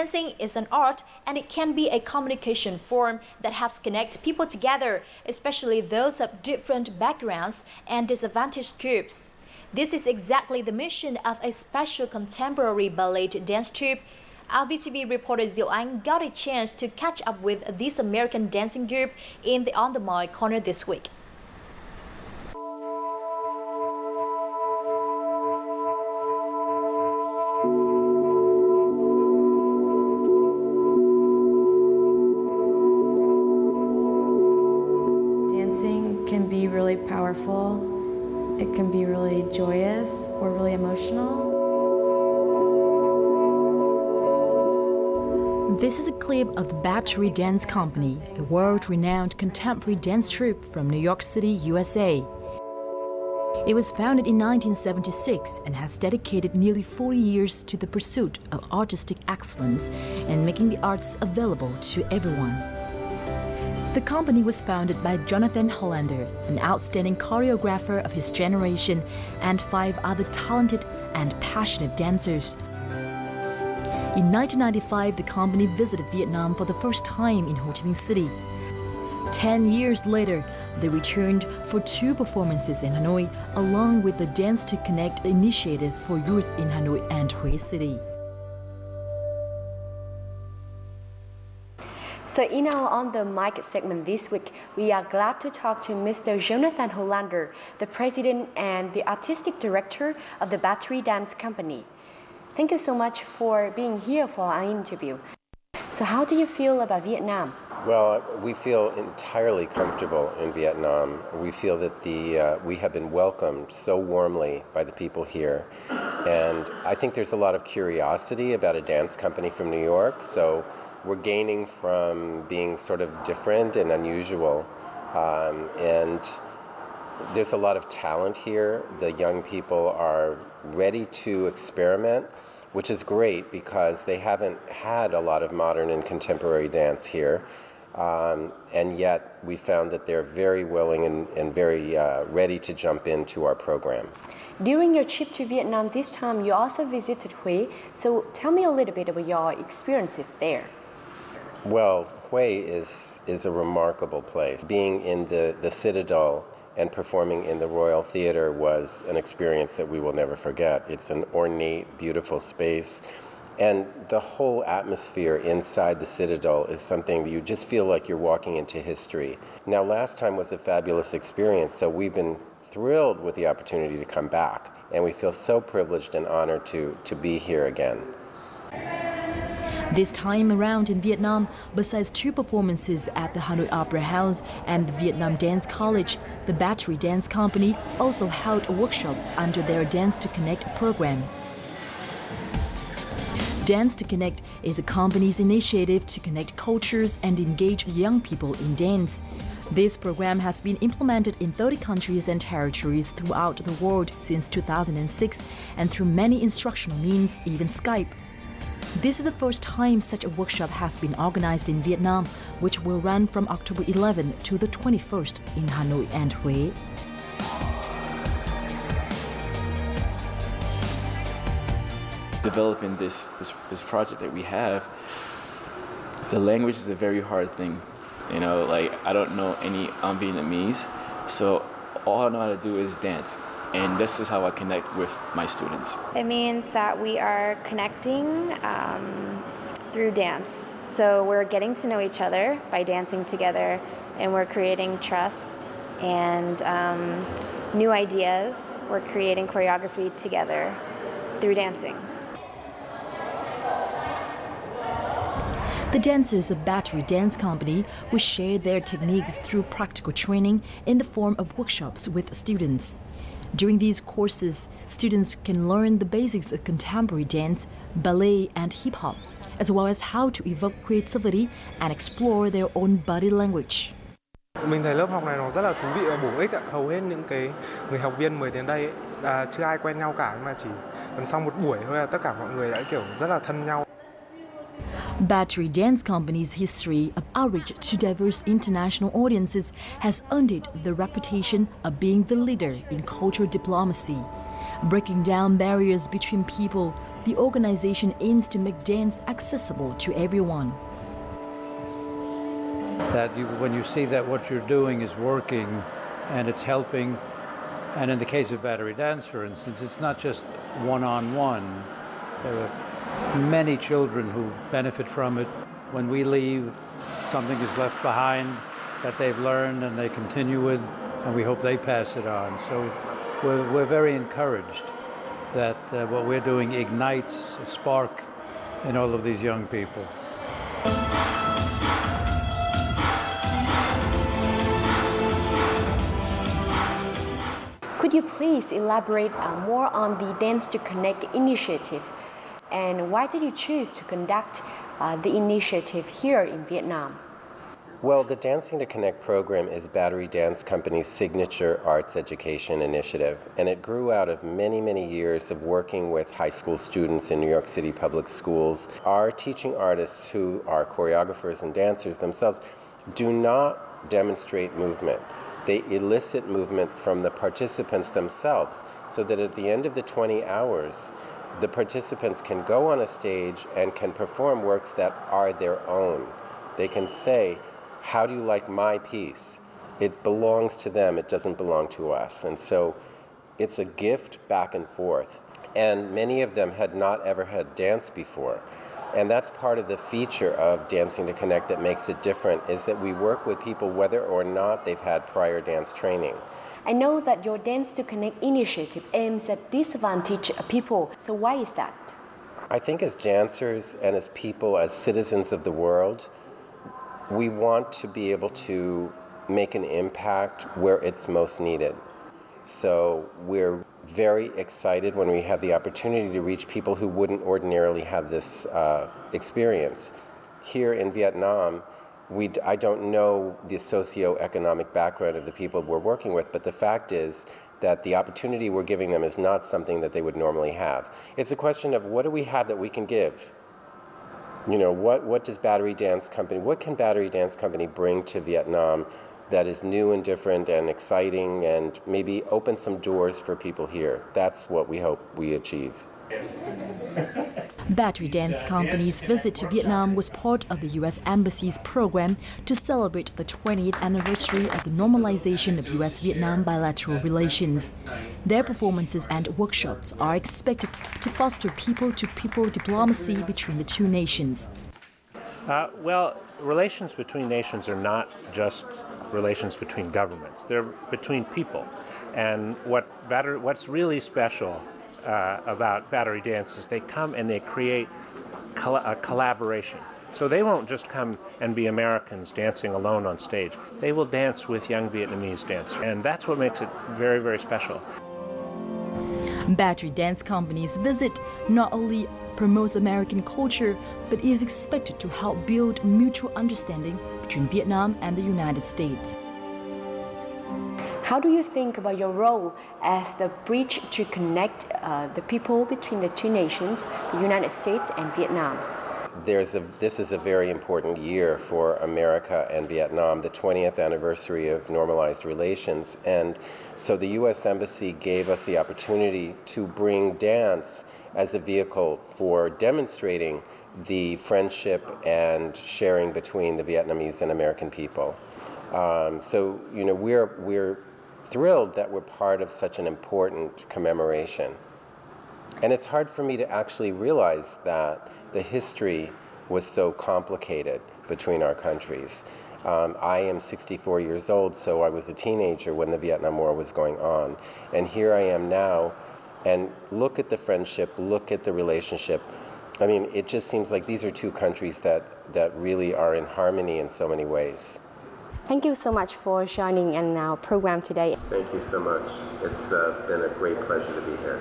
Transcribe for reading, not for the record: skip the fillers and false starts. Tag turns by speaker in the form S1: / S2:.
S1: Dancing is an art, and it can be a communication form that helps connect people together, especially those of different backgrounds and disadvantaged groups. This is exactly the mission of a special contemporary ballet dance troupe. Our VTV reporter Diệu Anh got a chance to catch up with this American dancing group in the On the Mind corner this week.
S2: Dancing can be really powerful. It can be really joyous or really emotional.
S1: This is a clip of the Battery Dance Company, a world-renowned contemporary dance troupe from New York City, USA. It was founded in 1976 and has dedicated nearly 40 years to the pursuit of artistic excellence and making the arts available to everyone. The company was founded by Jonathan Hollander, an outstanding choreographer of his generation, and 5 other talented and passionate dancers. In 1995, the company visited Vietnam for the first time in Ho Chi Minh City. 10 years later, they returned for 2 performances in Hanoi, along with the Dance to Connect initiative for youth in Hanoi and Hue City.
S3: So in our On the Mic segment this week, we are glad to talk to Mr. Jonathan Hollander, the president and the artistic director of the Battery Dance Company. Thank you so much for being here for our interview. So how do you feel about Vietnam?
S4: Well, we feel entirely comfortable in Vietnam. We feel that we have been welcomed so warmly by the people here. And I think there's a lot of curiosity about a dance company from New York. So we're gaining from being sort of different and unusual. And there's a lot of talent here. The young people are ready to experiment, which is great because they haven't had a lot of modern and contemporary dance here. And yet we found that they're very willing and very ready to jump into our program.
S3: During your trip to Vietnam this time, you also visited Hue. So tell me a little bit about your experiences there.
S4: Well, Hue is a remarkable place. Being in the Citadel and performing in the Royal Theatre was an experience that we will never forget. It's an ornate, beautiful space. And the whole atmosphere inside the Citadel is something that you just feel like you're walking into history. Now, last time was a fabulous experience, so we've been thrilled with the opportunity to come back. And we feel so privileged and honored to be here again.
S1: This time around in Vietnam, besides 2 performances at the Hanoi Opera House and the Vietnam Dance College, the Battery Dance Company also held workshops under their Dance to Connect program. Dance to Connect is a company's initiative to connect cultures and engage young people in dance. This program has been implemented in 30 countries and territories throughout the world since 2006 and through many instructional means, even Skype. This is the first time such a workshop has been organized in Vietnam, which will run from October 11 to the 21st in Hanoi and Hue.
S5: Developing this project that we have, the language is a very hard thing. You know, like I don't know any Vietnamese, so all I know how to do is dance. And this is how I connect with my students.
S6: It means that we are connecting through dance. So we're getting to know each other by dancing together, and we're creating trust and new ideas. We're creating choreography together through dancing.
S1: The dancers of Battery Dance Company will share their techniques through practical training in the form of workshops with students. During these courses, students can learn the basics of contemporary dance, ballet, and hip-hop, as well as how to evoke creativity and explore their own body language.
S7: Mình thấy lớp học này nó rất là thú vị và bổ ích ạ. Hầu hết những cái người học viên mới đến đây chưa ai quen nhau cả, nhưng mà chỉ cần sau một buổi thôi là tất cả mọi người đã kiểu rất là thân nhau.
S1: Battery Dance Company's history of outreach to diverse international audiences has earned it the reputation of being the leader in cultural diplomacy. Breaking down barriers between people, the organization aims to make dance accessible to everyone.
S8: When you see that what you're doing is working and it's helping, and in the case of battery dance, for instance, it's not just one-on-one. There are many children who benefit from it. When we leave, something is left behind that they've learned and they continue with, and we hope they pass it on. So we're very encouraged that what we're doing ignites a spark in all of these young people.
S3: Could you please elaborate more on the Dance to Connect initiative, and why did you choose to conduct the initiative here in Vietnam?
S4: Well, the Dancing to Connect program is Battery Dance Company's signature arts education initiative, and it grew out of many, many years of working with high school students in New York City public schools. Our teaching artists, who are choreographers and dancers themselves, do not demonstrate movement. They elicit movement from the participants themselves, so that at the end of the 20 hours, the participants can go on a stage and can perform works that are their own. They can say, "How do you like my piece?" It belongs to them, it doesn't belong to us. And so it's a gift back and forth. And many of them had not ever had dance before. And that's part of the feature of Dancing to Connect that makes it different, is that we work with people whether or not they've had prior dance training.
S3: I know that your Dance to Connect initiative aims at disadvantaged people, so why is that?
S4: I think as dancers and as people, as citizens of the world, we want to be able to make an impact where it's most needed. So we're very excited when we have the opportunity to reach people who wouldn't ordinarily have this experience. Here in Vietnam, I don't know the socioeconomic background of the people we're working with, but the fact is that the opportunity we're giving them is not something that they would normally have. It's a question of, what do we have that we can give? You know, what does Battery Dance Company, what can Battery Dance Company bring to Vietnam that is new and different and exciting, and maybe open some doors for people here? That's what we hope we achieve.
S1: Battery Dance Company's visit to Vietnam was part of the U.S. Embassy's program to celebrate the 20th anniversary of the normalization of U.S.-Vietnam bilateral relations. Their performances and workshops are expected to foster people-to-people diplomacy between the two nations.
S9: Well, relations between nations are not just relations between governments. They're between people. And what's really special about Battery Dance is they come and they create a collaboration. So they won't just come and be Americans dancing alone on stage. They will dance with young Vietnamese dancers. And that's what makes it very, very special.
S1: Battery Dance Company's visit not only promotes American culture, but is expected to help build mutual understanding between Vietnam and the United States.
S3: How do you think about your role as the bridge to connect the people between the two nations, the United States and Vietnam?
S4: This is a very important year for America and Vietnam, the 20th anniversary of normalized relations. And so the U.S. Embassy gave us the opportunity to bring dance as a vehicle for demonstrating the friendship and sharing between the Vietnamese and American people. So, you know, we're thrilled that we're part of such an important commemoration. And it's hard for me to actually realize that the history was so complicated between our countries. I am 64 years old, so I was a teenager when the Vietnam War was going on. And here I am now, and look at the friendship, look at the relationship. I mean, it just seems like these are two countries that really are in harmony in so many ways.
S3: Thank you so much for joining in our program today.
S4: Thank you so much. It's been a great pleasure to be here.